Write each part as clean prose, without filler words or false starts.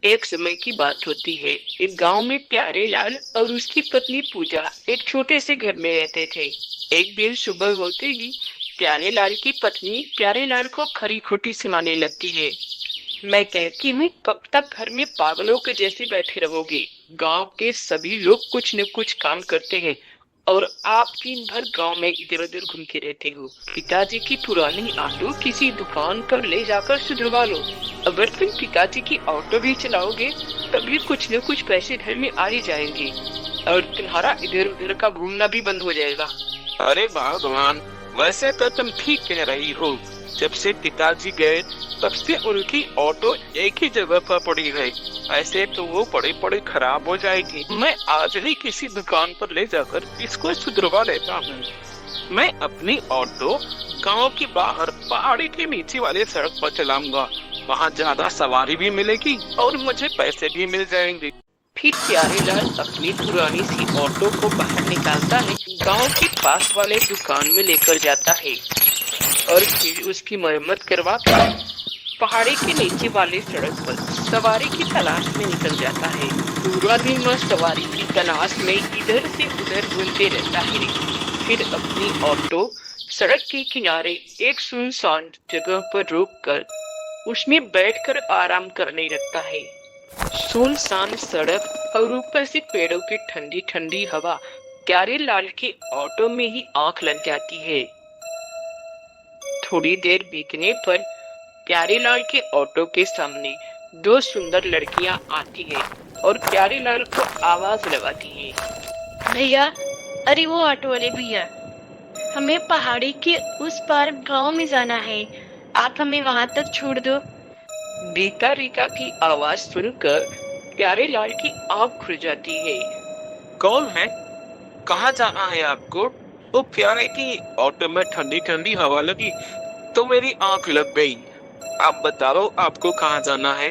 एक समय की बात होती है। एक गांव में प्यारे लाल और उसकी पत्नी पूजा एक छोटे से घर में रहते थे। एक दिन सुबह होते ही प्यारे लाल की पत्नी प्यारे लाल को खरी खोटी सुनाने लगती है। मैं कहती हूँ कब तक घर में पागलों के जैसे बैठे रहोगे। गांव के सभी लोग कुछ न कुछ काम करते हैं और आप दिन भर गांव में इधर उधर घूमते रहते हो। पिताजी की पुरानी ऑटो किसी दुकान पर ले जाकर सुधरवा लो। अगर तुम पिताजी की ऑटो भी चलाओगे तभी कुछ न कुछ पैसे घर में आ ही जाएंगे और तुम्हारा इधर उधर का घूमना भी बंद हो जाएगा। अरे भगवान, वैसे तो तुम ठीक कह रही हो। जब से पिताजी गए तब से उनकी ऑटो एक ही जगह पर पड़ी है। ऐसे तो वो पड़े पड़े खराब हो जाएगी। मैं आज ही किसी दुकान पर ले जाकर इसको सुधरवा लेता हूँ। मैं अपनी ऑटो गांव के बाहर पहाड़ी के नीचे वाले सड़क पर चलाऊंगा। वहाँ ज्यादा सवारी भी मिलेगी और मुझे पैसे भी मिल जाएंगे। फिर प्यारे लाल अपनी पुरानी सी ऑटो को बाहर निकालता है, गांव के पास वाले दुकान में लेकर जाता है और फिर उसकी मरम्मत करवा कर पहाड़ी के नीचे वाले सड़क पर सवारी की तलाश में निकल जाता है। पूरा दिन वह सवारी की तलाश में इधर से उधर घूमते रहता है। फिर अपनी ऑटो सड़क के किनारे एक सुनसान जगह पर रोककर उसमें बैठकर आराम करने लगता है। सुनसान सड़क और ऊपर से पेड़ों की ठंडी ठंडी हवा प्यारे लाल के ऑटो में ही आंख लग जाती है। थोड़ी देर बीतने पर प्यारे लाल के ऑटो के सामने दो सुंदर लड़कियां आती हैं और प्यारे लाल को आवाज लगाती हैं। भैया, अरे वो ऑटो वाले भैया, हमें पहाड़ी के उस पार गांव में जाना है। आप हमें वहां तक छोड़ दो। रीता रीता की आवाज सुनकर प्यारे लाल की आंख खुल जाती है। कौन है? कहाँ जाना है आपको? वो प्यारे की ऑटो में ठंडी ठंडी हवा लगी तो मेरी आंख लग गई। आप बताओ आपको कहाँ जाना है?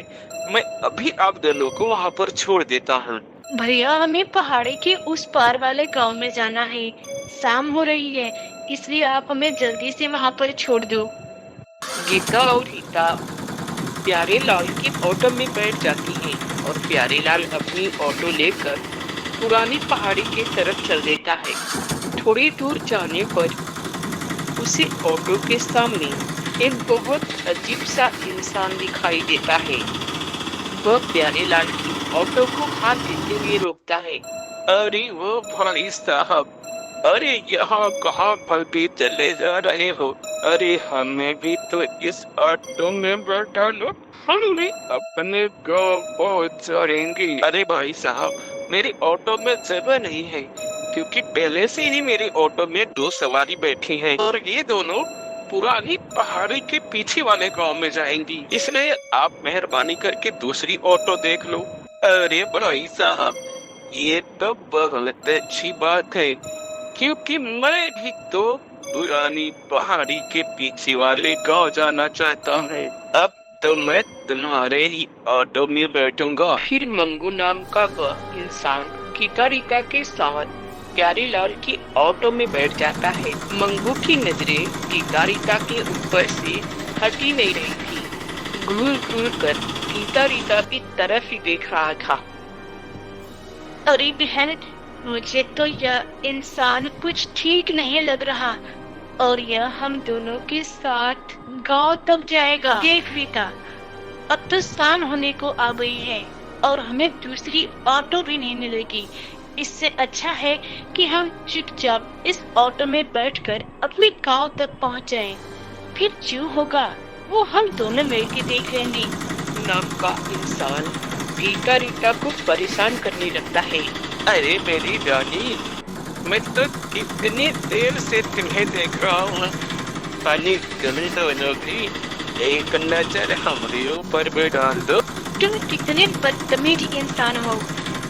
मैं अभी आप दोनों को वहाँ पर छोड़ देता हूँ। भैया, हमें पहाड़ी के उस पार वाले गांव में जाना है। शाम हो रही है, इसलिए आप हमें जल्दी से वहां पर छोड़ दो। गीता और रीता प्यारे लाल की ऑटो में बैठ जाती हैं और प्यारे लाल अपनी ऑटो लेकर पुरानी पहाड़ी की तरफ चल देता है। थोड़ी दूर जाने पर उसे ऑटो के सामने एक बहुत अजीब सा इंसान दिखाई देता है। वह प्यारे लाल की ऑटो को हाथ देते हुए रोकता है। अरे वो भाई साहब, अरे यहाँ कहाँ भलती चले जा रहे हो? अरे हमें भी तो इस ऑटो में बैठा लो, हम भी अपने गाँव पहुँच जाएंगे। अरे भाई साहब, मेरी ऑटो में जगह नहीं है क्योंकि पहले से ही मेरी ऑटो में दो सवारी बैठी हैं और ये दोनों पुरानी पहाड़ी के पीछे वाले गांव में जाएंगी। इसलिए आप मेहरबानी करके दूसरी ऑटो देख लो। अरे भाई साहब, ये तो बहुत अच्छी बात है क्योंकि मैं भी तो पुरानी पहाड़ी के पीछे वाले गांव जाना चाहता हूँ। अब तो मैं तुम्हारे ही ऑटो में बैठूंगा। फिर मंगू नाम का वह इंसान गीता रीता के साथ प्यारे लाल की ऑटो में बैठ जाता है। मंगू की नजरें गीता रीता के ऊपर से हटी नहीं रही थी। घूर घूर कर गीता रीता की तरफ ही देख रहा था। अरे बहन, मुझे तो यह इंसान कुछ ठीक नहीं लग रहा और यह हम दोनों के साथ गांव तक जाएगा। देख रीता, अब तो शाम होने को आ गई है और हमें दूसरी ऑटो भी नहीं मिलेगी। इससे अच्छा है कि हम चुपचाप इस ऑटो में बैठकर अपने गांव तक पहुंच जाएं। फिर जो होगा वो हम दोनों मिलकर देख लेंगे। नाम का इंसान गीता रीता को परेशान करने लगता है। अरे मेरी रानी, मैं तो कितनी देर से तुम्हें देख रहा हूँ। पानी तुम्हें दोनों की एक नजर हमारे ऊपर भी डाल दो। तुम कितने बदतमीज इंसान हो।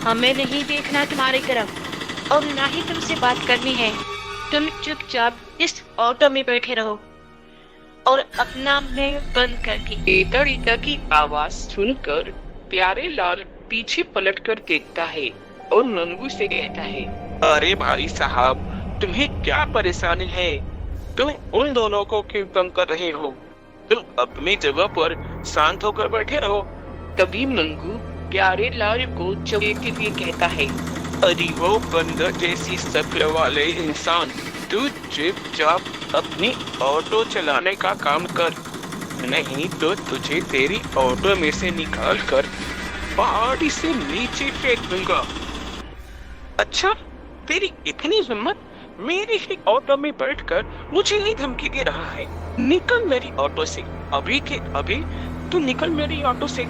हमें नहीं देखना तुम्हारी तरफ और ना ही तुमसे बात करनी है। तुम चुपचाप इस ऑटो में बैठे रहो और अपना मुंह बंद करके। गीता रीता की आवाज सुनकर प्यारे लाल पीछे पलटकर देखता है और मंगू से कहता है। अरे भाई साहब, तुम्हें क्या परेशानी है? तुम उन दोनों को क्यों तंग कर रहे हो? तुम अपनी जगह पर शांत होकर बैठे रहो। तभी मंगू प्यारे लाल को चौंकते हुए कहता है। अरे वो बंदर जैसी शक्ल वाले इंसान, तू चुपचाप अपनी ऑटो चलाने का काम कर, नहीं तो तुझे तेरी ऑटो में से निकाल कर पहाड़ी से नीचे फेंक दूंगा। अच्छा, तेरी इतनी हिम्मत, मेरी ही ऑटो में बैठकर मुझे ही धमकी दे रहा है? निकल मेरी ऑटो से, अभी के अभी तू निकल मेरी ऑटो से,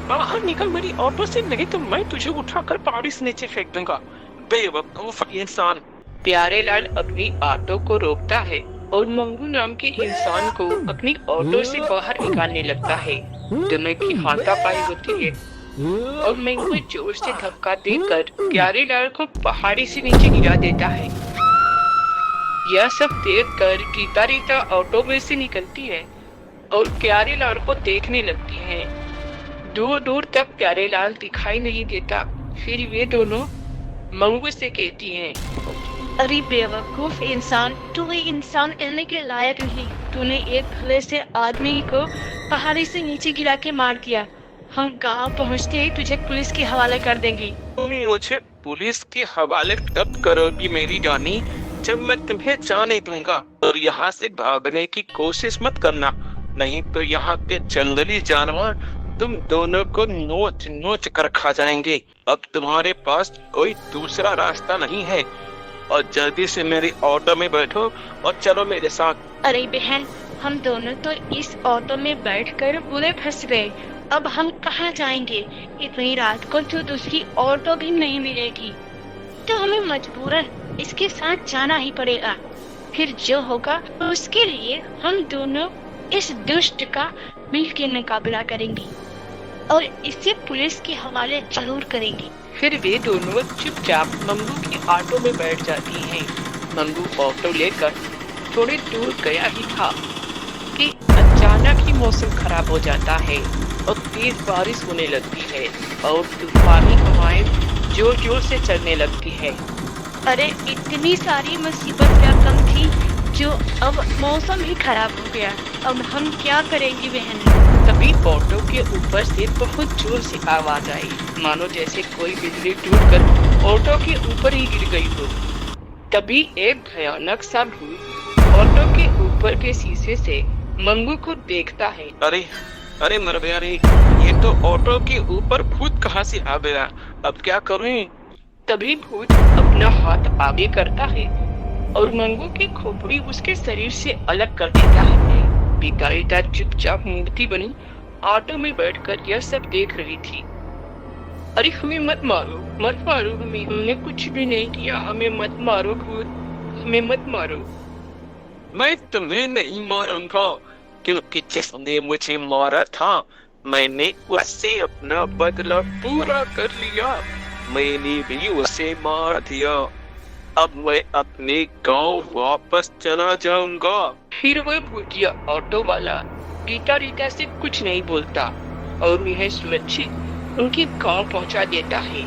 बाहर निकल मेरी ऑटो से, नहीं तो मैं तुझे उठाकर पहाड़ी से नीचे फेंक दूंगा, बेवकूफ इंसान। प्यारे लाल अपनी ऑटो को रोकता है और मंगू नाम के इंसान को अपनी ऑटो से बाहर निकालने लगता है। दोनों की हाथापाई होती है और मंगू जोर से धक्का देकर प्यारे लाल को पहाड़ी से नीचे गिरा देता है। यह सब देखकर गीता रीता ऑटो में से निकलती है और प्यारे लाल को देखने लगती है। दूर दूर तक प्यारे लाल दिखाई नहीं देता। फिर वे दोनों मंगू से कहती हैं, अरे बेवकूफ इंसान, तू ये इंसान रहने के लायक नहीं। तूने एक भले से आदमी को पहाड़ी से नीचे गिरा के मार दिया। हम गांव पहुंचते ही तुझे पुलिस के हवाले कर देंगे। तुम मुझे पुलिस के हवाले तब करोगी मेरी जानी, जब मैं तुम्हें जाने दूंगा। और यहाँ से भागने की कोशिश मत करना, नहीं तो यहाँ के जंगली जानवर तुम दोनों को नोच नोच कर खा जाएंगे। अब तुम्हारे पास कोई दूसरा रास्ता नहीं है, और जल्दी से मेरी ऑटो में बैठो और चलो मेरे साथ। अरे बहन, हम दोनों तो इस ऑटो में बैठकर बुरे फंस गए। अब हम कहाँ जाएंगे? इतनी रात को तो दूसरी ऑटो भी नहीं मिलेगी, तो हमें मजबूरन इसके साथ जाना ही पड़ेगा। फिर जो होगा उसके लिए हम दोनों इस दुष्ट का मिलकर मुकाबला करेंगे और इसे पुलिस के हवाले जरूर करेंगे। फिर वे दोनों चुपचाप मंगू की ऑटो में बैठ जाती हैं। मंगू ऑटो लेकर थोड़ी दूर गया ही था कि अचानक ही मौसम खराब हो जाता है और तेज बारिश होने लगती है और तूफानी हवाएं जोर जोर से चलने लगती है। अरे इतनी सारी मुसीबत क्या कम थी जो अब मौसम ही खराब हो गया। अब हम क्या करेंगे बहन? तभी ऑटो के ऊपर से बहुत जोर से आवाज आई, मानो जैसे कोई बिजली टूटकर ऑटो के ऊपर ही गिर गई हो। तभी एक भयानक सा भूत ऑटो के ऊपर के शीशे से मंगू को देखता है। अरे अरे मेरे प्यारे, ये तो ऑटो के ऊपर भूत कहाँ से आ गया? अब क्या करूं? तभी भूत अपना हाथ आगे करता है और मंगू की खोपड़ी उसके शरीर से अलग कर देता है। भिखारीता चुपचाप मूर्ति बनी ऑटो में बैठकर यह सब देख रही थी। अरे हमें मत मारो, मत मारो हमें, हमने कुछ भी नहीं किया, हमें मत मारो भूत, हमें मत मारो। मैं तुम्हें नहीं मारूंगा, क्योंकि जिसने मुझे मारा था मैंने उससे अपना बदला पूरा कर लिया। मैंने भी उसे मार दिया। अब मैं अपने गांव वापस चला जाऊंगा। फिर वह भूतिया ऑटो वाला गीता रीता से कुछ नहीं बोलता और उन्हें सुरक्षित उनके गांव पहुंचा देता है।